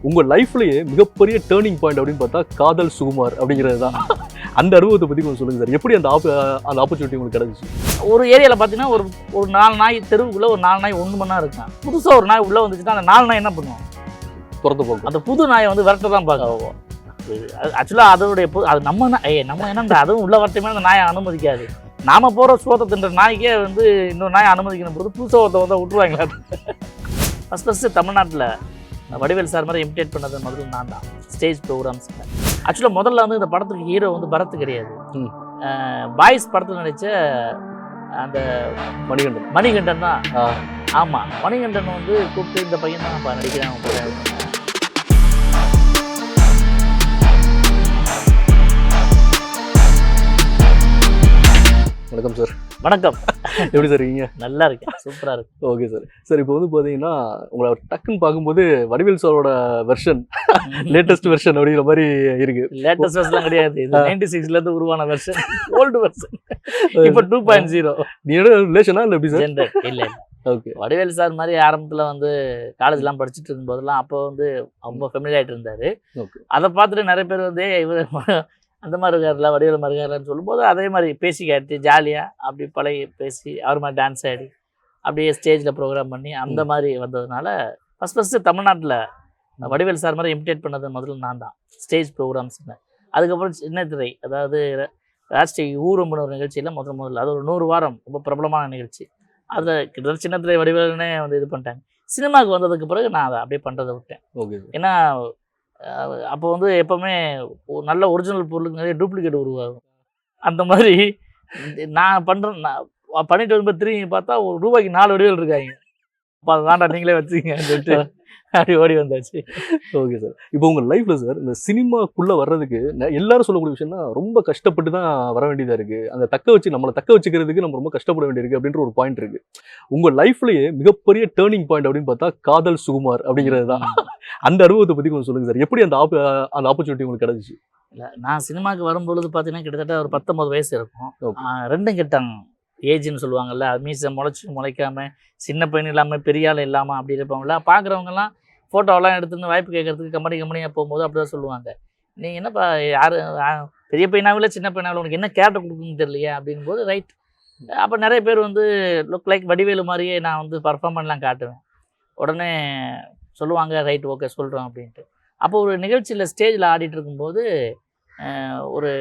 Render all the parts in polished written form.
உங்கள் லைஃப்லேயே மிகப்பெரிய turning point அப்படின்னு பார்த்தா காதல் சுகுமார் அப்படிங்கிறது தான். அந்த அனுபவத்தை பற்றி கொஞ்சம் சொல்லுங்கள் சார். எப்படி அந்த ஆப்பர்ச்சுனிட்டி உங்களுக்கு கிடச்சிச்சு? ஒரு ஏரியாவில் பார்த்தீங்கன்னா ஒரு 4 நாய் தெருவுக்குள்ளே ஒரு 4 நாய் 1 மணி நேரம் இருக்கான். புதுசாக ஒரு நாய் உள்ளே வந்துச்சுன்னா அந்த 4 நாய் என்ன பண்ணுவோம்? துரத்து போகும். அந்த புது நாயை வந்து விரட்ட தான் பார்க்க. ஆக்சுவலாக அதோடைய அது நம்ம என்னண்டா அதுவும் உள்ள வரட்டுமே அந்த நாயை அனுமதிக்காது. நாம போகிற சோத்தை தின்ற நாய்க்கே வந்து இன்னொரு நாயை அனுமதிக்கணும் போது புதுசாக ஒருத்த விட்டுருவாங்களா? ஃபஸ்ட்டு தமிழ்நாட்டில் வடிவேல் சார் மாதிரி இமிட்டேட் பண்ணது முதல்ல நான் தான். ஸ்டேஜ் ப்ரோக்ராம்ஸ் ஆக்சுவலாக முதல்ல வந்து இந்த படத்துக்கு ஹீரோ வந்து பரத் கிடையாது. பாய்ஸ் படத்தில் நடித்த அந்த மணிகண்டன் தான். ஆமாம், மணிகண்டன் வந்து கூப்பிட்டு இந்த பையன் தான் இப்போ நடிக்கிறாங்க. வணக்கம் சார். வணக்கம். எப்படி சார் இருக்கீங்க? நல்லா இருக்கேன், சூப்பராக இருக்கு. Okay sir. சார் இப்போ வந்து பார்த்தீங்கன்னா உங்களை டக்குன்னு பார்க்கும்போது வடிவேல் சாரோட வெர்ஷன், லேட்டஸ்ட் வெர்ஷன் அப்படிங்கிற மாதிரி இருக்கு. லேட்டஸ்ட் வெர்ஷன்லாம் கிடையாது, இது 96லேருந்து உருவான வெர்ஷன், ஓல்டு வெர்ஷன். இப்போ 2.0. நீ என்ன ரிலேஷனா இல்லை எப்படி சார்? ஜென்ரல் இல்லை. ஓகே, வடிவேல் சார் மாதிரி ஆரம்பத்தில் வந்து காலேஜ்லாம் படிச்சுட்டு இருக்கும்போதெல்லாம் அப்போ வந்து ரொம்ப ஃபெமிலியர் ஆகிட்டு இருந்தார். அதை பார்த்துட்டு நிறைய பேர் வந்து இவர் அந்த மாதிரி இருக்காருல, வடிவேல் மாதிரி இருக்காருன்னு சொல்லும்போது அதே மாதிரி பேசி கேட்டு ஜாலியாக அப்படி பழகி பேசி அவர் மாதிரி டான்ஸ் ஆடி அப்படியே ஸ்டேஜில் ப்ரோக்ராம் பண்ணி அந்த மாதிரி வந்ததுனால ஃபஸ்ட்டு தமிழ்நாட்டில் வடிவேல் சார் மாதிரி இமிட்டேட் பண்ணது முதல்ல நான் தான். ஸ்டேஜ் ப்ரோக்ராம்ஸ்னு அதுக்கப்புறம் சின்னத்திரை, அதாவது ராஷ்டிரிய ஊரம்புன ஒரு நிகழ்ச்சியில் முதல்ல அது ஒரு 100 வாரம் ரொம்ப பிரபலமான நிகழ்ச்சி. அதில் கிட்டத்தட்ட சின்னத்திரை வடிவேல்னே வந்து இது பண்ணிட்டாங்க. சினிமாவுக்கு வந்ததுக்கு பிறகு நான் அதை அப்படியே பண்ணுறதை விட்டேன். ஓகே. ஏன்னா அப்போ வந்து எப்போவுமே நல்ல ஒரிஜினல் பொருளுக்கு நிறைய டூப்ளிகேட் உருவாகும். அந்த மாதிரி நான் பண்ணிட்டு வரும்போது திரும்பி பார்த்தா ஒரு ரூபாய்க்கு 4 வடிவேல் இருக்காங்க. அப்போ அதை தாண்டா நீங்களே வச்சுக்கங்கன்னு சொல்லிட்டு அப்படி ஓடி வந்தாச்சு. Okay sir. இப்போ உங்கள் லைஃப்பில் சார் இந்த சினிமாக்குள்ளே வர்றதுக்கு எல்லாரும் சொல்லக்கூடிய விஷயம்னா ரொம்ப கஷ்டப்பட்டு தான் வர வேண்டியதாக இருக்குது. அந்த நம்மளை தக்க வச்சுக்கிறதுக்கு நம்ம ரொம்ப கஷ்டப்பட வேண்டியிருக்கு அப்படின்ற ஒரு பாயிண்ட் இருக்குது. உங்கள் லைஃப்லேயே மிகப்பெரிய டேர்னிங் பாயிண்ட் அப்படின்னு பார்த்தா காதல் சுகுமார் அப்படிங்கிறது தான். அந்த அனுபவத்தை பற்றி கொஞ்சம் சொல்லுங்கள் சார். எப்படி அந்த ஆப்பர்ச்சுனிட்டி உங்களுக்கு கிடச்சிச்சு? இல்லை, நான் சினிமாவுக்கு வரும்பொழுது பார்த்தீங்கன்னா கிட்டத்தட்ட ஒரு 19 வயசு இருக்கும். 2 கிட்டாங்க ஏஜ்னு சொல்லுவாங்கள்ல, மீசை முளைக்காமல் சின்ன பையன் இல்லாமல் பெரிய ஆள் இல்லாமல் அப்படி இருப்பாங்கள்ல. பார்க்குறவங்கலாம் ஃபோட்டோவெல்லாம் எடுத்துன்னு வாய்ப்பு கேட்கறதுக்கு கம்பெனியாக போகும்போது அப்படி தான் சொல்லுவாங்க. நீங்கள் என்னப்பா யார் பெரிய பையனாவில் சின்ன பையனாவில் உனக்கு என்ன கேரக்டர் கொடுக்குன்னு தெரியலையா அப்படிங்கும்போது ரைட். அப்போ நிறைய பேர் வந்து லுக் லைக் வடிவேலு மாதிரியே நான் வந்து பர்ஃபார்மன்ஸ்லாம் காட்டுவேன். உடனே சொல்லுவாங்க ரைட் ஓகே சொல்கிறோம் அப்படின்ட்டு. அப்போ ஒரு நிகழ்ச்சியில் ஸ்டேஜில் ஆடிட்டு இருக்கும்போது ஒரு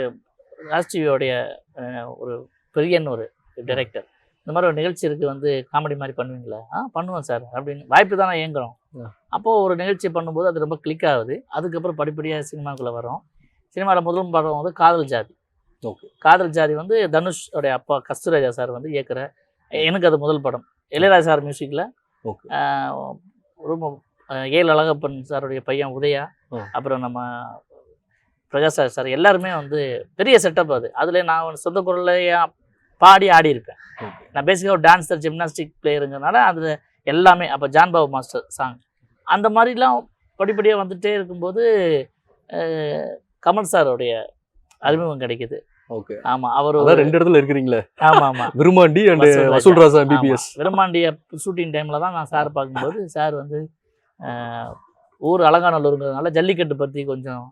ராஷ்டிரியோடைய ஒரு பெரியன்னு ஒரு டைரக்டர் இந்த மாதிரி ஒரு நிகழ்ச்சி இருக்குது, வந்து காமெடி மாதிரி பண்ணுவீங்களா? பண்ணுவேன் சார் அப்படின்னு வாய்ப்பு தானே ஏங்குறோம். அப்போது ஒரு நிகழ்ச்சி பண்ணும்போது அது ரொம்ப கிளிக் ஆகுது. அதுக்கப்புறம் படிப்படியாக சினிமாக்குள்ளே வரோம். சினிமாவில் முதல் படம் வந்து காதல் ஜாதி. ஓகே, காதல் ஜாதி வந்து தனுஷோடைய அப்பா கஸ்தூராஜா சார் வந்து இயக்குற, எனக்கு அது முதல் படம். இளையராஜா சார் மியூசிக்கில் ரொம்ப ஏழு அழகப்பன் சாருடைய பையன் உதயா, அப்புறம் நம்ம பிரகாஷ் சார் எல்லாருமே வந்து பெரிய செட்டப். அதில் நான் சொந்த குரலையா பாடி ஆடி இருப்பேன். நான் பேசிக்காக ஒரு டான்ஸர் ஜிம்னாஸ்டிக் பிளேயருங்கிறதுனால அதில் எல்லாமே அப்போ ஜான்பாபு மாஸ்டர் சாங் அந்த மாதிரிலாம் படிப்படியாக வந்துகிட்டே இருக்கும்போது கமல் சாரோடைய அறிமுகம் கிடைக்குது. ஓகே, ஆமாம், அவர் 2 இடத்துல இருக்கிறீங்களே. ஆமாம், Virumandi and Vasoolraja PBS. விருமாண்டிய shooting டைமில் தான் நான் சார் பார்க்கும்போது சார் வந்து ஊர் அலங்காநல்லூருங்கிறதுனால ஜல்லிக்கட்டு பற்றி கொஞ்சம்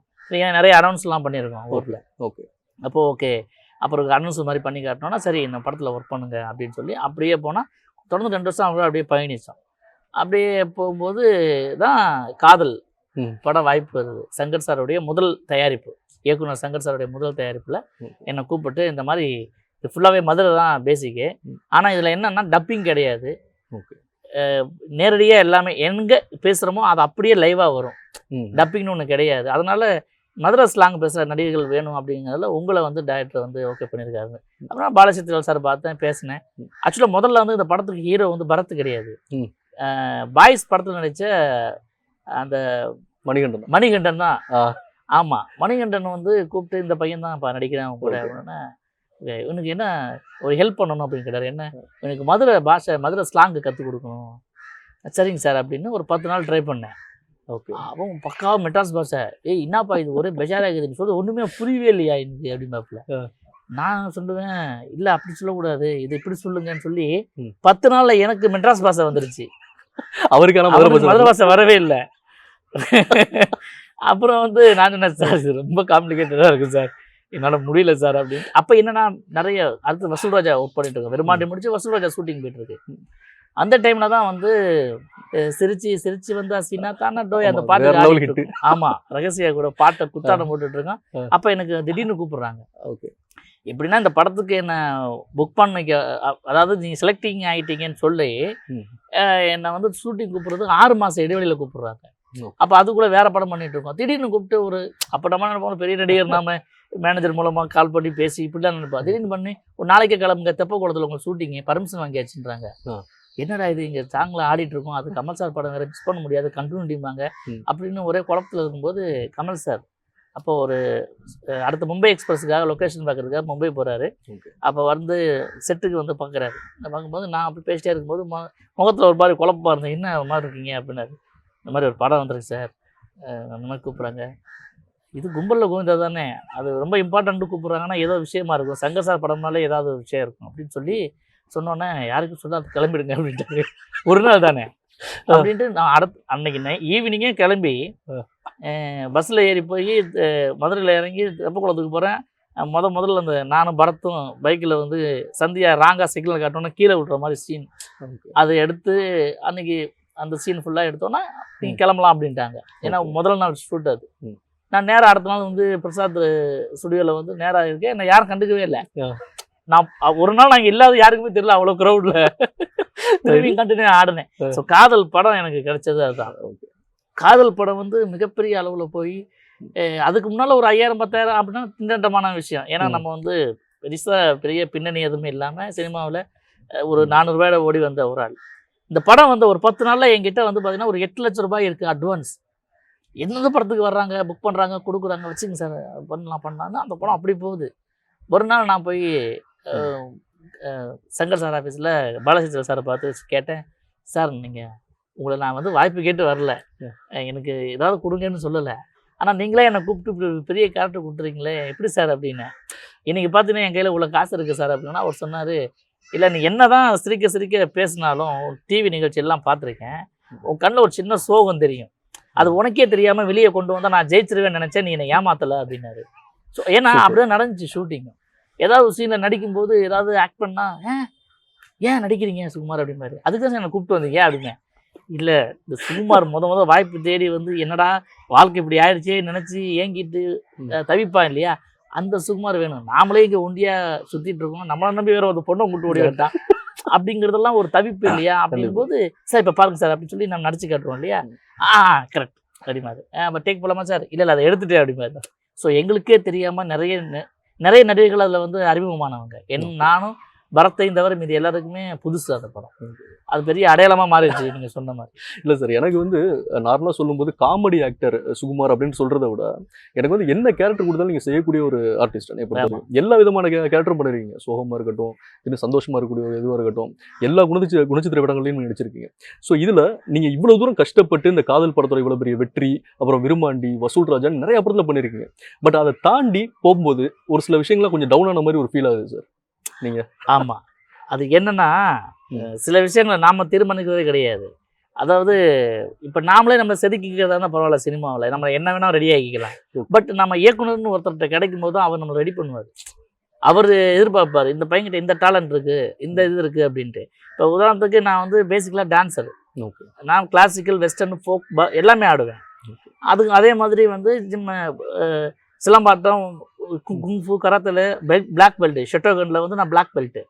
நிறைய அனௌன்ஸ்லாம் பண்ணியிருக்கோம் ஊரில். ஓகே, அப்போது ஓகே, அப்புறம் அனௌன்ஸ் மாதிரி பண்ணி காட்டினோன்னா சரி இந்த படத்தில் ஒர்க் பண்ணுங்க அப்படின்னு சொல்லி அப்படியே போனால் தொடர்ந்து 2 வருஷம் அவங்க அப்படியே பயணித்தோம். அப்படியே போகும்போது தான் காதல் படம் வாய்ப்பு வருது. சங்கர் சாருடைய முதல் தயாரிப்பு, இயக்குனர் சங்கர் சாருடைய முதல் தயாரிப்பில் என்னை கூப்பிட்டு இந்த மாதிரி இது ஃபுல்லாகவே மதுரை தான் பேசிக்கு, ஆனால் இதில் என்னென்னா டப்பிங் கிடையாது. ஓகே, நேரடியாக எல்லாமே எங்கே பேசுகிறோமோ அது அப்படியே லைவாக வரும். டப்பிங்னு ஒன்று கிடையாது. அதனால் மதுரை ஸ்லாங் பேசுகிற நடிகர்கள் வேணும் அப்படிங்கிறதுல உங்களை வந்து டைரக்டர் வந்து ஓகே பண்ணியிருக்காரு. அப்புறம் பாலசக்திவேல் சார் பார்த்தேன், பேசினேன். ஆக்சுவலாக முதல்ல வந்து இந்த படத்துக்கு ஹீரோ வந்து பரத் கிடையாது. பாய்ஸ் படத்தில் நடித்த அந்த மணிகண்டன் தான். ஆமாம், மணிகண்டன் வந்து கூப்பிட்டு இந்த பையன் தான் இப்போ நடிக்கிறேன் கூட அப்படின்னா, இவனுக்கு என்ன ஒரு ஹெல்ப் பண்ணணும் அப்படின்னு கேட்டார். என்ன, எனக்கு மதுரை பாஷை மதுரை ஸ்லாங்கு கற்றுக் கொடுக்கணும். சரிங்க சார் அப்படின்னு ஒரு 10 நாள் ட்ரை பண்ணேன். ஓகே, அவன் பக்காவாக மெட்ராஸ் பாஷை, என்னப்பா இது ஒரே பெஜாராகுதுன்னு சொல்லி ஒன்றுமே புரியவே இல்லையா எனக்கு அப்படின்னாப்புல. நான் சொல்லுவேன் இல்லை அப்படி சொல்லக்கூடாது, இது இப்படி சொல்லுங்கன்னு சொல்லி 10 நாளில் எனக்கு மெட்ராஸ் பாஷை வந்துருச்சு. அவருக்கான மதுரை பாஷை வரவே இல்லை. அப்புறம் வந்து நான் என்ன சார் இது ரொம்ப காம்ப்ளிகேட்டடாக இருக்குது சார், என்னால் முடியல சார் அப்படின்னு. அப்போ என்னன்னா நிறைய அடுத்து வசூல் ராஜா ஒர்க் பண்ணிட்டு இருக்கேன், விரும்மாண்டி முடிச்சு வசூல் ராஜா ஷூட்டிங் போயிட்டு இருக்கு. அந்த டைமில் தான் வந்து சிரிச்சு சிரிச்சு வந்தா சீனா தானே டோய் அந்த பாட்டு. ஆமாம், ரகசியா கூட பாட்டை குத்தாடம் போட்டுட்டு இருக்கேன். அப்போ எனக்கு திடீர்னு கூப்பிடுறாங்க. ஓகே, எப்படின்னா இந்த படத்துக்கு என்ன புக் பண்ணிக்க, அதாவது நீங்கள் செலக்டிங் ஆகிட்டீங்கன்னு சொல்லி என்னை வந்து ஷூட்டிங் கூப்பிட்றதுக்கு 6 மாதம் இடைவெளியில் கூப்பிட்றாங்க. அப்போ அதுக்குள்ளே வேற படம் பண்ணிட்டு இருக்கோம். திடீர்னு கூப்பிட்டு ஒரு அப்போ நம்ம நினைப்போம் பெரிய நடிகர், நாம மேனேஜர் மூலமாக கால் பண்ணி பேசி இப்படிலாம் நினைப்போம். திடீர்னு பண்ணி ஒரு நாளைக்கே கிளம்புங்க, தெப்பக்குளத்தில் உங்கள் ஷூட்டிங்கு பர்மிஷன் வாங்கியாச்சுன்றாங்க. என்னடா இது, இங்கே சாங்கில் ஆடிட்டு இருக்கோம், அது கமல் சார் படம் வேறு மிஸ் பண்ண முடியாது, கண்டினியூட்டிம்பாங்க அப்படின்னு ஒரே குழப்பத்தில் இருக்கும்போது கமல் சார் அப்போ ஒரு அடுத்த மும்பை எக்ஸ்பிரஸுக்காக லொக்கேஷன் பார்க்குறதுக்காக மும்பை போகிறாரு. அப்போ வந்து செட்டுக்கு வந்து பார்க்குறாரு. பார்க்கும்போது நான் அப்படி பேசிட்டே இருக்கும்போது முகத்தில் ஒரு மாதிரி குழப்பமாக இருந்தேன். என்ன மாதிரி இருக்கீங்க அப்படின்னாரு. இந்த மாதிரி ஒரு படம் வந்துருக்கு சார், அந்த மாதிரி கூப்பிட்றாங்க. இது கும்பலில் கோவிந்தா தானே, அது ரொம்ப இம்பார்ட்டண்ட்டு கூப்பிட்றாங்கன்னா ஏதோ விஷயமா இருக்கும், சங்கர் சார் படம்னாலே ஏதாவது ஒரு விஷயம் இருக்கும் அப்படின்னு சொல்லி சொன்னோன்னே யாருக்கும் சொல்ல அது கிளம்பிடுங்க அப்படின்ட்டு. ஒரு நாள் தானே அப்படின்ட்டு நான் அன்னைக்கு ஈவினிங்கே கிளம்பி பஸ்ஸில் ஏறி போய் மதுரையில் இறங்கி தெப்பக்குளத்துக்கு போகிறேன். முதல்ல அந்த நானும் பரத்தும் பைக்கில் வந்து சந்தியா ராங்கா சிக்னல் காட்டோன்னா கீழே விட்ற மாதிரி சீன், அதை எடுத்து அன்னைக்கு அந்த சீன் ஃபுல்லாக எடுத்தோன்னா நீங்கள் கிளம்பலாம் அப்படின்ட்டாங்க. ஏன்னா முதல் நாள் ஷூட் அது. நான் நேராக அடுத்த நாள் வந்து பிரசாத் ஸ்டுடியோவில் வந்து நேராக இருக்கேன். என்னை யாரும் கண்டுக்கவே இல்லை. நான் ஒரு நாள் நாங்கள் இல்லாத யாருக்குமே தெரியல, அவ்வளோ க்ரௌடில் திரும்பி கண்டினியூ ஆடினேன். ஸோ காதல் படம் எனக்கு கிடைச்சது அதுதான். காதல் படம் வந்து மிகப்பெரிய அளவில் போய் அதுக்கு முன்னால் ஒரு 5000-10,000 அப்படின்னா திண்டமான விஷயம். ஏன்னா நம்ம வந்து பெரிய பின்னணி எதுவுமே இல்லாமல் சினிமாவில் ஒரு 400 ரூபாயோட ஓடி வந்த ஒரு ஆள். இந்த படம் வந்து ஒரு 10 நாளில் என்கிட்ட வந்து பார்த்தீங்கன்னா ஒரு 8 லட்சம் ரூபாய் இருக்குது அட்வான்ஸ். எந்தெந்த படத்துக்கு வர்றாங்க, புக் பண்ணுறாங்க, கொடுக்குறாங்க, வச்சுங்க சார் பண்ணலான்னு அந்த படம் அப்படி போகுது. ஒரு நாள் நான் போய் சங்கர் சார் ஆஃபீஸில் பாலச்சந்திர சாரை பார்த்து கேட்டேன், சார் நீங்கள் உங்களை நான் வந்து வாய்ப்பு கேட்டு வரல, எனக்கு ஏதாவது கொடுங்கன்னு சொல்லலை, ஆனால் நீங்களே என்னை கூப்பிட்டு இப்படி பெரிய கேரக்டர் கொடுத்துருக்கீங்களே எப்படி சார் அப்படின்னு. இன்றைக்கி பார்த்தீங்கன்னா என் கையில் இவ்வளோ காசு இருக்குது சார் அப்படின்னா அவர் சொன்னார், இல்லை நீ என்ன தான் சிரிக்க பேசினாலும் டிவி நிகழ்ச்சி எல்லாம் பார்த்துருக்கேன், உன் கண்ணில் ஒரு சின்ன சோகம் தெரியும், அது உனக்கே தெரியாமல் வெளியே கொண்டு வந்தால் நான் ஜெயிச்சிருவேன்னு நினச்சேன், நீ என்னை ஏமாத்தலை அப்படின்னாரு. ஸோ ஏன்னா அப்படிதான் நடந்துச்சு ஷூட்டிங்கு. ஏதாவது ஒரு சீனில் நடிக்கும்போது ஏதாவது ஆக்ட் பண்ணால் ஏன் நடிக்கிறீங்க சுகுமார் அப்படின்னாரு. அதுக்கு தான் என்னை கூப்பிட்டு வந்தீங்க அப்படின்னேன். இல்லை இந்த சுகுமார் முத வாய்ப்பு தேடி வந்து என்னடா வாழ்க்கை இப்படி ஆயிடுச்சே நினச்சி ஏங்கிட்டு தவிப்பான் இல்லையா, அந்த சுகுமார் வேணும். நாமளே இங்கே ஒண்டியாக சுற்றிட்டு இருக்கோம், நம்மளை நம்பி வேற ஒரு பொண்ணை கூப்பிட்டு ஓடி விட்டான் அப்படிங்கிறதெல்லாம் ஒரு தவிப்பு இல்லையா. அப்படிங்கும்போது சார் இப்போ பாருங்க சார் அப்படின்னு சொல்லி நம்ம நடிச்சு காட்டுறோம் இல்லையா. கரெக்ட் அப்படிமாரு. அப்போ டேக் போகலாமா சார், இல்லை அதை எடுத்துட்டேன் அப்படிமாரு. ஸோ எங்களுக்கே தெரியாமல் நிறைய நடிகர்கள் அதில் வந்து அறிமுகமானவங்க. நானும் பரத்தையும் தவிர மீது எல்லாருக்குமே புதுசு அந்த படம். அது பெரிய அடையாளமாக மாறிடுச்சு நீங்கள் சொன்ன மாதிரி. இல்லை சார், எனக்கு வந்து நார்மலாக சொல்லும்போது காமெடி ஆக்டர் சுகுமார் அப்படின்னு சொல்கிறத விட எனக்கு வந்து என்ன கேரக்டர் கொடுத்தாலும் நீங்கள் செய்யக்கூடிய ஒரு ஆர்டிஸ்ட். இப்போ எல்லா விதமான கேரக்டரும் பண்ணிருக்கீங்க. சோகமாக இருக்கட்டும், இன்னும் சந்தோஷமாக இருக்கக்கூடிய ஒரு இதுவாக இருக்கட்டும், எல்லா குணச்சித்திர படங்களையும் நீங்கள் நடிச்சிருக்கீங்க. ஸோ இதில் நீங்கள் இவ்வளோ தூரம் கஷ்டப்பட்டு இந்த காதல் படத்தோட இவ்வளோ பெரிய வெற்றி, அப்புறம் விரும்மாண்டி, வசூல் ராஜான்னு நிறைய படத்தில் பண்ணியிருக்கீங்க. பட் அதை தாண்டி போகும்போது ஒரு சில விஷயங்கள்லாம் கொஞ்சம் டவுன் ஆன மாதிரி ஒரு ஃபீல் ஆகுது சார் நீங்கள். ஆமாம், அது என்னன்னா சில விஷயங்களை நாம் தீர்மானிக்கிறதே கிடையாது. அதாவது இப்போ நாமளே நம்ம செதுக்கிக்கிறதா தான் பரவாயில்ல, சினிமாவில் நம்ம என்ன வேணால் ரெடி ஆகிக்கலாம். பட் நம்ம இயக்குனர்னு ஒருத்தர்கிட்ட கிடைக்கும் போது அவர் நம்ம ரெடி பண்ணுவார். அவர் எதிர்பார்ப்பார் இந்த பையன்கிட்ட இந்த டேலண்ட் இருக்குது, இந்த இது இருக்குது அப்படின்ட்டு. இப்போ உதாரணத்துக்கு நான் வந்து பேசிக்கலாக டான்ஸர், நான் கிளாசிக்கல், வெஸ்டர்ன், ஃபோக் எல்லாமே ஆடுவேன். அதுக்கு அதே மாதிரி வந்து சிலம்பாட்டம், குங்ஃபு, கராத்தில் பிளாக் பெல்ட்டு, ஷட்டோகனில் வந்து நான் பிளாக் பெல்ட்டு,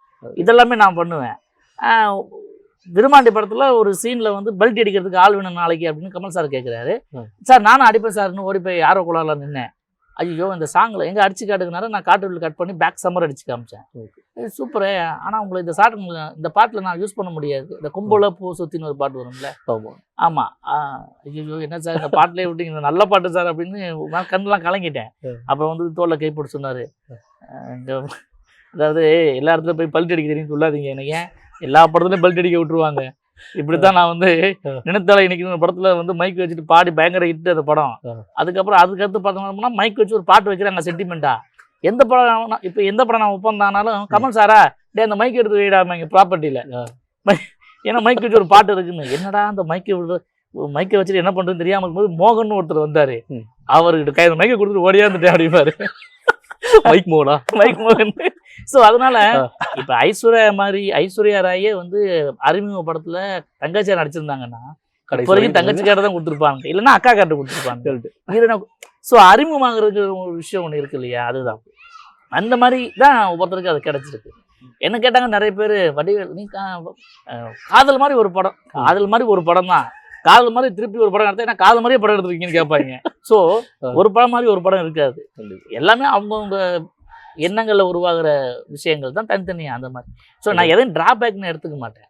இதெல்லாமே நான் பண்ணுவேன். விரும்மாண்டி படத்தில் ஒரு சீனில் வந்து பெல்ட் அடிக்கிறதுக்கு ஆள் வேணும் நாளைக்கு அப்படின்னு கமல் சார் கேட்குறாரு. சார் நானும் அடிப்பேன் சார்னு ஓடி போய் யாரோ குழால நின்னேன். ஐயோ இந்த சாங்கில் எங்கே அடிச்சு காட்டுக்குனாரு, நான் காட்டு கட் பண்ணி பேக் சம்மர் அடிச்சு காமிச்சேன். சூப்பரே, ஆனால் உங்களை இந்த பாட்டில் நான் யூஸ் பண்ண முடியாது. இந்த கும்பல பூ சுற்றின்னு ஒரு பாட்டு வரும்ல. ஆமாம், ஐயோ என்ன சார் இந்த பாட்டிலே விட்டீங்க, நல்ல பாட்டு சார் அப்படின்னு நான் கண்ணெலாம் கலங்கிட்டேன். அப்புறம் வந்து தோளில் கை போட்டு சொன்னார், இங்கே அதாவது எல்லா இடத்துல போய் பல்ட் அடிக்க தெரியும் சொல்லாதீங்க, எனக்கு ஏன் எல்லா படத்துலையும் பல்ட் அடிக்க விட்டுருவாங்க. இப்படித்தான் நான் வந்து நினைத்தால இன்னைக்கு படத்துல வந்து மைக் வச்சுட்டு பாடி பயங்கர ஹிட் அந்த படம். அதுக்கப்புறம் அதுக்கடுத்து பார்த்தோம்னா மைக் வச்சு ஒரு பாட்டு வைக்கிறாங்க சென்டிமெண்டா. எந்த படம் இப்போ எந்த படம் நான் ஒப்பந்தானாலும் கமல் சாரா டே அந்த மைக் எடுத்து வைடாம இங்கே ப்ராப்பர்ட்டியில், ஏன்னா மைக் வச்சு ஒரு பாட்டு இருக்குன்னு. என்னடா அந்த மைக்கை விடுறது, மைக்கை வச்சுட்டு என்ன பண்றதுன்னு தெரியாம இருக்கும்போது மோகன் ஒருத்தர் வந்தாரு. ம். அவர்கிட்ட மைக்கை கொடுத்துட்டு ஓடியாந்துட்டேன் அப்படிப்பாரு. மைக் மோகனா? மைக் மோகன். ஸோ அதனால இப்ப ஐஸ்வர்யா ராயே வந்து அறிமுக படத்துல தங்கச்சியா நடிச்சிருந்தாங்கன்னா இப்போ வரைக்கும் தங்கச்சிக்கார தான் கொடுத்துருப்பாங்க, இல்லைன்னா அக்கா கார்ட்ட கொடுத்துருப்பாங்க. ஸோ அறிமுகமாகறதுக்கு ஒரு விஷயம் ஒன்று இருக்கு இல்லையா, அதுதான். அந்த மாதிரி தான் ஒவ்வொருத்தருக்கு அது கிடைச்சிருக்கு. என்ன கேட்டாங்க நிறைய பேர், வடிவேல் நீ காதல் மாதிரி ஒரு படம், காதல் மாதிரி ஒரு படம் தான், காதல் மாதிரி திருப்பி ஒரு படம் எடுத்தா ஏன்னா காதல் மாதிரியே படம் எடுத்துருக்கீங்கன்னு கேட்பாங்க. ஸோ ஒரு படம் மாதிரி ஒரு படம் இருக்காது. எல்லாமே அவங்கவுங்க எண்ணங்களில் உருவாகிற விஷயங்கள் தான் தனித்தனியாக அந்த மாதிரி. ஸோ நான் எதையும் டிராபேக்னு எடுத்துக்க மாட்டேன்.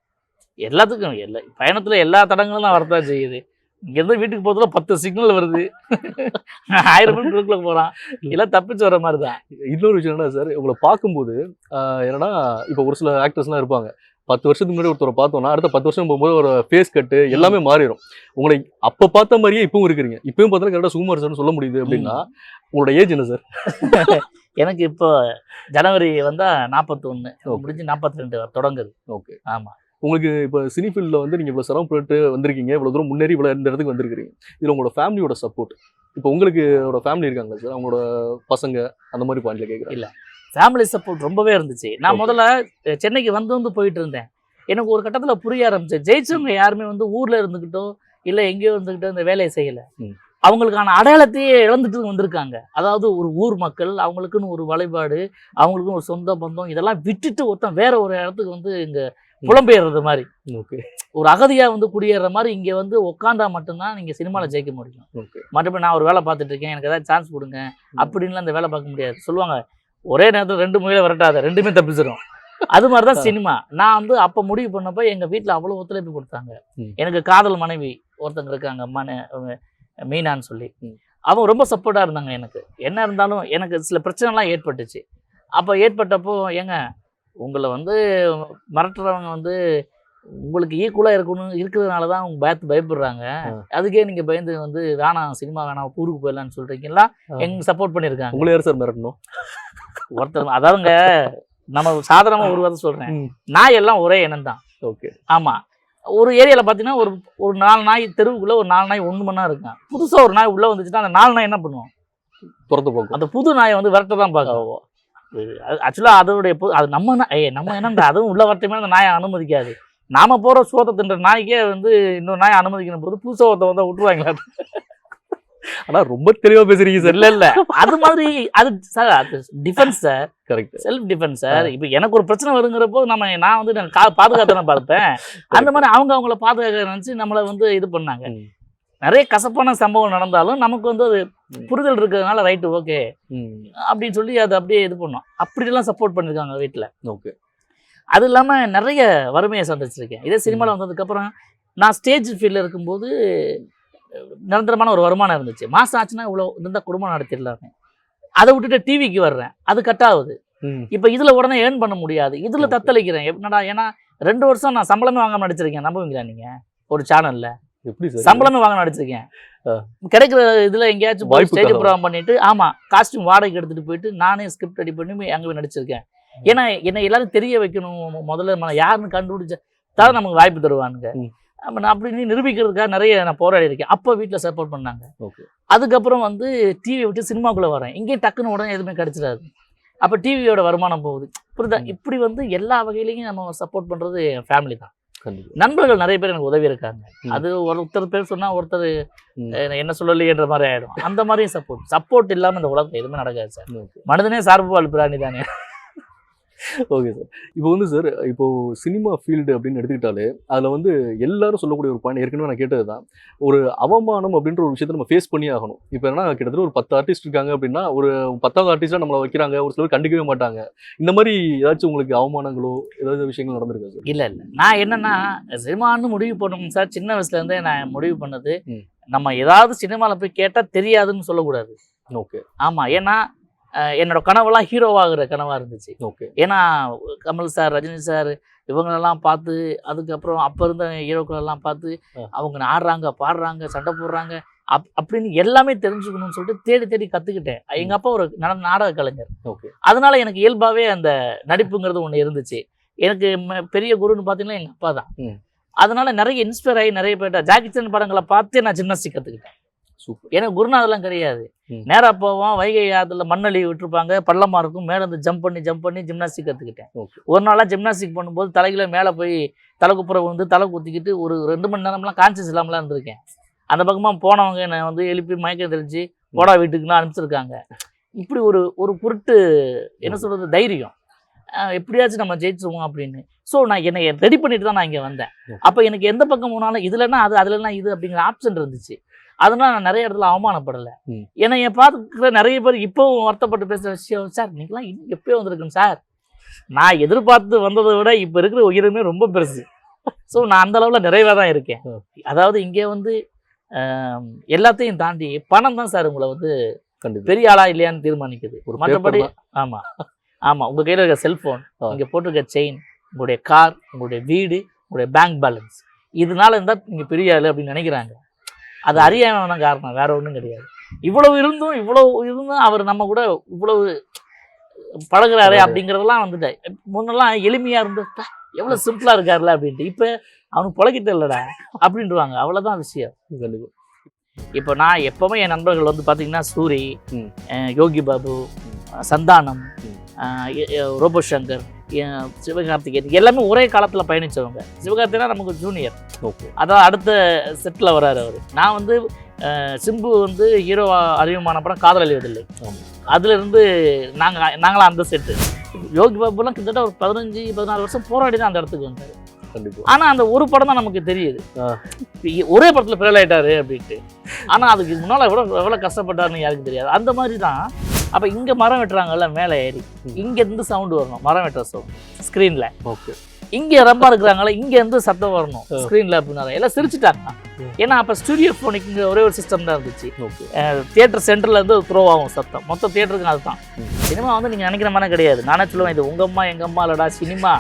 எல்லாத்துக்கும் பயணத்தில் எல்லா தடங்களும் தான் வரதான் செய்யுது. இங்கேருந்து வீட்டுக்கு போகிறதுல 10 சிக்னல் வருது, 1000 பேர் குழுக்குள்ள போகிறான், எல்லாம் தப்பிச்சு வர மாதிரி தான். இன்னொரு விஷயம் என்ன சார், உங்களை பார்க்கும்போது என்னன்னா இப்போ ஒரு சில ஆக்டர்ஸ்லாம் இருப்பாங்க, 10 வருஷத்துக்கு முன்னாடி ஒருத்தரை பார்த்தோம்னா அடுத்த 10 வருஷம் போகும்போது ஒரு ஃபேஸ் கட்டு எல்லாமே மாறிடும். உங்களை அப்போ பார்த்த மாதிரியே இப்பவும் இருக்கிறீங்க, இப்பவும் பார்த்தா கரெக்டாக சுகுமார் சார்னு சொல்ல முடியுது அப்படின்னா உங்களோட ஏஜ் என்ன சார்? எனக்கு இப்போ ஜனவரி வந்தால் 41 முடிஞ்சு 42 தொடங்குது. ஓகே. ஆமாம். உங்களுக்கு இப்போ சினி ஃபீல்டில் வந்து நீங்கள் இவ்வளோ சிரமப்பட்டு வந்திருக்கீங்க, இவ்வளோ தூரம் முன்னேறி இவ்வளோ இந்த இடத்துக்கு வந்திருக்கிறீங்க, இதில் உங்களோட ஃபேமிலியோட சப்போர்ட், இப்போ உங்களுக்கு ஃபேமிலி இருக்காங்களா சார், அவங்களோட பசங்க அந்த மாதிரி பாயிண்ட்ல கேட்குறேன். இல்லை, ஃபேமிலி சப்போர்ட் ரொம்பவே இருந்துச்சு. நான் முதல்ல சென்னைக்கு வந்து போயிட்டு இருந்தேன். எனக்கு ஒரு கட்டத்தில் புரிய ஆரம்பிச்சு, ஜெயிச்சவங்க யாருமே வந்து ஊரில் இருந்துக்கிட்டோ இல்லை எங்கேயோ இருந்துக்கிட்டோ இந்த வேலையை செய்யலை. அவங்களுக்கான அடையாளத்தையே இழந்துட்டு வந்திருக்காங்க. அதாவது ஒரு ஊர் மக்கள், அவங்களுக்குன்னு ஒரு வழிபாடு, அவங்களுக்குன்னு ஒரு சொந்த பந்தம், இதெல்லாம் விட்டுட்டு ஒருத்தன் வேற ஒரு இடத்துக்கு வந்து இங்கே புலம்பெயர்றது மாதிரி, ஒரு அகதியா வந்து குடியேற மாதிரி இங்கே வந்து உட்காந்தா மட்டும்தான் நீங்கள் சினிமாவில் ஜெயிக்க முடியும். மற்றபடி நான் ஒரு வேலை பார்த்துட்டு இருக்கேன், எனக்கு ஏதாவது சான்ஸ் கொடுங்க அப்படின்லாம் அந்த வேலை பார்க்க முடியாது. சொல்லுவாங்க ஒரே நேரத்தில் 2 முயலை வரட்டாத, 2மே தப்பிச்சிடும். அது மாதிரி தான் சினிமா. நான் வந்து அப்போ முடிவு பண்ணப்போ எங்கள் வீட்டில் அவ்வளோ ஒத்துழைப்பு கொடுத்தாங்க. எனக்கு காதல் மனைவி ஒருத்தங்க இருக்காங்க, மீனான்னு சொல்லி, அவங்க ரொம்ப சப்போர்ட்டாக இருந்தாங்க. எனக்கு என்ன இருந்தாலும் எனக்கு சில பிரச்சனைலாம் ஏற்பட்டுச்சு. அப்போ ஏற்பட்டப்போ ஏங்க உங்களை வந்து மிரட்டுறவங்க வந்து உங்களுக்கு ஈக்குவலாக இருக்கிறதுனால தான் அவங்க பயப்படுறாங்க, அதுக்கே நீங்கள் பயந்து வந்து வேணாம் சினிமா வேணாம் ஊருக்கு போயிடலான்னு சொல்கிறீங்களா, எங்க சப்போர்ட் பண்ணியிருக்காங்க. உங்களை யார் சார் மிரட்டணும்? ஒருத்தர் அதாவதுங்க நம்ம சாதாரணமாக ஒரு வார்த்தை சொல்கிறேன், நாய் எல்லாம் ஒரே இனம் தான். ஓகே. ஆமாம். ஒரு ஏரியாவில் பார்த்தீங்கன்னா ஒரு 4 நாய் தெருவுக்குள்ளே ஒரு 4 நாய் 1 மணி நேரம் இருக்கும். புதுசாக ஒரு நாய் உள்ளே வந்துச்சுன்னா அந்த 4 நாய் என்ன பண்ணுவோம்? துரத்து போகும். அந்த புது நாயை வந்து விரட்ட தான் பார்க்கும். ஆக்சுவலாக அதோடைய அது நம்ம என்னண்டா அதுவும் உள்ள வரட்டுமே அந்த நாயை அனுமதிக்காது. நாம போகிற சோத்தை தின்ற நாய்க்கே வந்து இன்னொரு நாயை அனுமதிக்கணும் போது புதுசாக ஒருத்த வந்தால் விட்டுருவாங்களா? ஆனால் ரொம்ப தெளிவாக பேசுறீங்க சார். இல்லை அது மாதிரி அது சார், அது defence sir. Correct, self defence sir. இப்போ எனக்கு ஒரு பிரச்சனை வருங்கிறப்போ நான் வந்து பாதுகாத்தானே பார்ப்பேன். அந்த மாதிரி அவங்கள பாதுகாக்க நினச்சி நம்மளை வந்து இது பண்ணாங்க. நிறைய கசப்பான சம்பவம் நடந்தாலும் நமக்கு வந்து அது புரிதல் இருக்கிறதுனால ரைட்டு ஓகே அப்படின்னு சொல்லி அதை அப்படியே இது பண்ணோம். அப்படிலாம் சப்போர்ட் பண்ணியிருக்காங்க வீட்டில். ஓகே. அது இல்லாமல் நிறைய வறுமையை சந்திச்சிருக்கேன். இதே சினிமாவில் வந்ததுக்கப்புறம் நான் ஸ்டேஜ் ஃபீல்டில் இருக்கும்போது நிரந்தரமான ஒரு வருமானம் இருந்துச்சு. மாதம் ஆச்சுன்னா இவ்வளோ இருந்தால் குடும்பம் நடத்திடலாமே. அதை விட்டுட்டு டிவிக்கு வர்றேன், அது கட் ஆகுது. இப்போ இதில் உடனே ஏர்ன் பண்ண முடியாது, இதில் தத்தளிக்கிறேன். என்னடா, ஏன்னா 2 வருஷம் நான் சம்பளமே வாங்காமல் நடிச்சிருக்கேன். நம்புவீங்களா நீங்கள்? ஒரு சேனலில் சம்பளமே வாங்க நடிச்சிருக்கேன். கிடைக்கிற இதில் எங்கேயாச்சும் ஸ்டேஜ் ப்ரோக்ராம் பண்ணிட்டு, ஆமாம், காஸ்டியூம் வாடகைக்கு எடுத்துகிட்டு போயிட்டு நானே ஸ்கிரிப்ட் ரெடி பண்ணி அங்கே நடிச்சிருக்கேன். ஏன்னா என்னை எல்லாரும் தெரிய வைக்கணும், முதல்ல யாருன்னு கண்டுபிடிச்சா தான் நமக்கு வாய்ப்பு தருவானுங்க. நான் அப்படி நிரூபிக்கிறதுக்காக நிறைய நான் போராடி இருக்கேன். அப்போ வீட்டில் சப்போர்ட் பண்ணாங்க. அதுக்கப்புறம் வந்து டிவியை விட்டு சினிமாக்குள்ளே வரேன். இங்கேயும் டக்குன்னு உடனே எதுவுமே கிடைச்சிடாது. அப்போ டிவியோட வருமானம் போகுது. புரியுதா? இப்படி வந்து எல்லா வகையிலையும் நம்ம சப்போர்ட் பண்ணுறது என் ஃபேமிலி தான். நண்பர்கள் நிறைய பேர் எனக்கு உதவி இருக்காங்க. அது ஒருத்தர் பேர் சொன்னால் ஒருத்தர் என்ன சொல்லலையேன்ற மாதிரி ஆகிடும். அந்த மாதிரியும் சப்போர்ட் இல்லாமல் இந்த உலகத்தில் எதுவுமே நடக்காது சார். மனிதனே சார்புபால் பிராணி தானே. Okay sir. இப்போ வந்து சார், இப்போ சினிமா ஃபீல்டு அப்படின்னு எடுத்துக்கிட்டாலே அதில் வந்து எல்லாரும் சொல்லக்கூடிய ஒரு பாயிண்ட் ஏற்கனவே நான் கேட்டது தான், ஒரு அவமானம் அப்படின்ற ஒரு விஷயத்தை நம்ம ஃபேஸ் பண்ணி ஆகணும். இப்போ என்ன கிட்டத்தட்ட ஒரு 10 ஆர்டிஸ்ட் இருக்காங்க அப்படின்னா ஒரு 10வது ஆர்டிஸ்டாக நம்மளை வைக்கிறாங்க, ஒரு சிலர் கண்டுக்கவே மாட்டாங்க. இந்த மாதிரி ஏதாச்சும் உங்களுக்கு அவமானங்களோ ஏதாவது விஷயங்கள் நடந்திருக்கா சார்? இல்லை, நான் என்னன்னா சினிமான்னு முடிவு பண்ணணும் சார். சின்ன வயசுலேருந்தே நான் முடிவு பண்ணது, நம்ம ஏதாவது சினிமாவில் போய் கேட்டால் தெரியாதுன்னு சொல்லக்கூடாது. ஓகே. ஆமாம், ஏன்னா என்னோட கனவெல்லாம் ஹீரோவாகிற கனவாக இருந்துச்சு. ஓகே. ஏன்னா கமல் சார், ரஜினி சார் இவங்களெல்லாம் பார்த்து, அதுக்கப்புறம் அப்போ இருந்த ஹீரோக்களெல்லாம் பார்த்து அவங்க ஆடுறாங்க, பாடுறாங்க, சண்டை போடுறாங்க அப்படின்னு எல்லாமே தெரிஞ்சுக்கணும்னு சொல்லிட்டு தேடி தேடி கற்றுக்கிட்டேன். எங்கள் அப்பா ஒரு நாடக கலைஞர். ஓகே. அதனால எனக்கு இயல்பாகவே அந்த நடிப்புங்கிறது ஒன்று இருந்துச்சு. எனக்கு பெரிய குருன்னு பார்த்தீங்கன்னா எங்கள் அப்பா தான். அதனால நிறைய இன்ஸ்பயர் ஆகி நிறைய பேர்ட்ட ஜாக்கி சான் படங்களை பார்த்தே நான் ஜிம்னாஸ்டிக் கற்றுக்கிட்டேன். சூப்பர். எனக்கு குருநாதெல்லாம் கிடையாது. ம். நேராக போவோம், வைகை ஆற்றுல மண்ணள்ளி விட்டுருப்பாங்க, பள்ளமாக இருக்கும், மேலே வந்து ஜம்ப் பண்ணி ஜிம்னாஸ்டிக் கற்றுக்கிட்டேன். ஓகே. ஒரு நாளாக ஜிம்னாஸ்டிக் பண்ணும்போது தலைகளை மேலே போய் தலை குப்புற வந்து தலை குத்திக்கிட்டு ஒரு 2 மணி நேரம்லாம் கான்சியஸ் இல்லாமலாம் இருந்திருக்கேன். அந்த பக்கமாக போனவங்க என்னை வந்து எழுப்பி மயக்கம் தெளிச்சு போடா வீட்டுக்குன்னு அனுப்பிச்சிருக்காங்க. இப்படி ஒரு பொருட்டு என்ன சொல்கிறது தைரியம், எப்படியாச்சும் நம்ம ஜெயிச்சிருவோம் அப்படின்னு. ஸோ நான் என்னை ரெடி பண்ணிட்டு தான் நான் இங்கே வந்தேன். அப்போ எனக்கு எந்த பக்கம் போனாலும் இதுலன்னா அது அதுலன்னா இது அப்படிங்கிற ஆப்ஷன் இருந்துச்சு. அதனால நான் நிறைய இடத்துல அவமானப்படலை. ஏன்னா என் பார்க்குற நிறைய பேர் இப்போவும் வருத்தப்பட்டு பேசுகிற விஷயம், சார் நீங்களாம் இன்னும் எப்போயோ வந்திருக்குங்க சார், நான் எதிர்பார்த்து வந்ததை விட இப்போ இருக்கிற உயிரினமே ரொம்ப பெருசு. ஸோ நான் அந்த அளவில் நிறைவாக தான் இருக்கேன். அதாவது இங்கே வந்து எல்லாத்தையும் தாண்டி பணம் தான் சார் உங்களை வந்து பெரிய ஆளா இல்லையான்னு தீர்மானிக்குது. மற்றபடி ஆமாம் ஆமாம், உங்கள் கையில் இருக்க செல்ஃபோன், இங்கே போட்டிருக்க செயின், உங்களுடைய கார், உங்களுடைய வீடு, உங்களுடைய பேங்க் பேலன்ஸ், இதனால இருந்தால் நீங்கள் பெரிய ஆள் அப்படின்னு நினைக்கிறாங்க. அது அறியாம தான் காரணம், வேற ஒன்றும் கிடையாது. இவ்வளவு இருந்தும் அவர் நம்ம கூட இவ்வளவு பழகுறாரு அப்படிங்கிறதெல்லாம் வந்துட்டு முன்னெல்லாம் எளிமையாக இருந்து எவ்வளோ சிம்பிளாக இருக்காருல்ல அப்படின்ட்டு, இப்போ அவனுக்கு பழகிட்டு இல்லைடா அப்படின்ட்டுவாங்க. அவ்வளோதான் விஷயம். இப்போ நான் எப்போவுமே என் நண்பர்கள் வந்து பார்த்தீங்கன்னா சூரி, யோகி பாபு, சந்தானம், ரோபோ சங்கர், சிவகார்த்திகேயன் எல்லாமே ஒரே காலத்தில் பயணித்தவங்க. சிவகார்த்திகேயனா நமக்கு ஜூனியர். ஓகே. அதான் அடுத்த செட்டில் வர்றாரு அவர். நான் வந்து சிம்பு வந்து ஹீரோ அறிமுகமான படம் காதல் அழிவதில்லை, அதுலேருந்து நாங்களாம் அந்த செட்டு. யோகி பாபுலாம் கிட்டத்தட்ட ஒரு 15-14 வருஷம் போராடி தான் அந்த இடத்துக்கு வந்தார். ஆனால் அந்த ஒரு படம் தான் நமக்கு தெரியுது, ஒரே படத்தில் ஃபெயில் ஆகிட்டாரு அப்படின்ட்டு. ஆனால் அதுக்கு முன்னால் எவ்வளோ கஷ்டப்பட்டாருன்னு யாருக்கும் தெரியாது. அந்த மாதிரி தான். அப்போ இங்கே மரம் வெட்டுறாங்கல்ல, மேலே ஏறி இங்கேருந்து சவுண்டு வரணும், மரம் வெட்டுற சவுண்ட் ஸ்க்ரீனில். ஓகே. இங்கே ரொம்ப இருக்கிறாங்களே, இங்கேருந்து சத்தம் வரணும் ஸ்க்ரீனில் அப்படின்னாங்க. எல்லாம் சிரிச்சுட்டாங்க. ஏன்னா அப்போ ஸ்டுடியோ ஃபோனிக்கு ஒரே ஒரு சிஸ்டம் தான் இருந்துச்சு. தியேட்டர் சென்டர்லேருந்து த்ரோ ஆகும் சத்தம், மொத்த தியேட்டருக்கு அதுதான். சினிமா வந்து நீங்கள் நினைக்கிற மாதிரி கிடையாது. நானே சொல்லுவேன், இது உங்கள் அம்மா எங்கள் அம்மா இல்லடா சினிமா,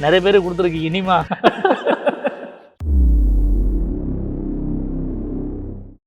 நிறைய பேர் கொடுத்துருக்கு இனிமா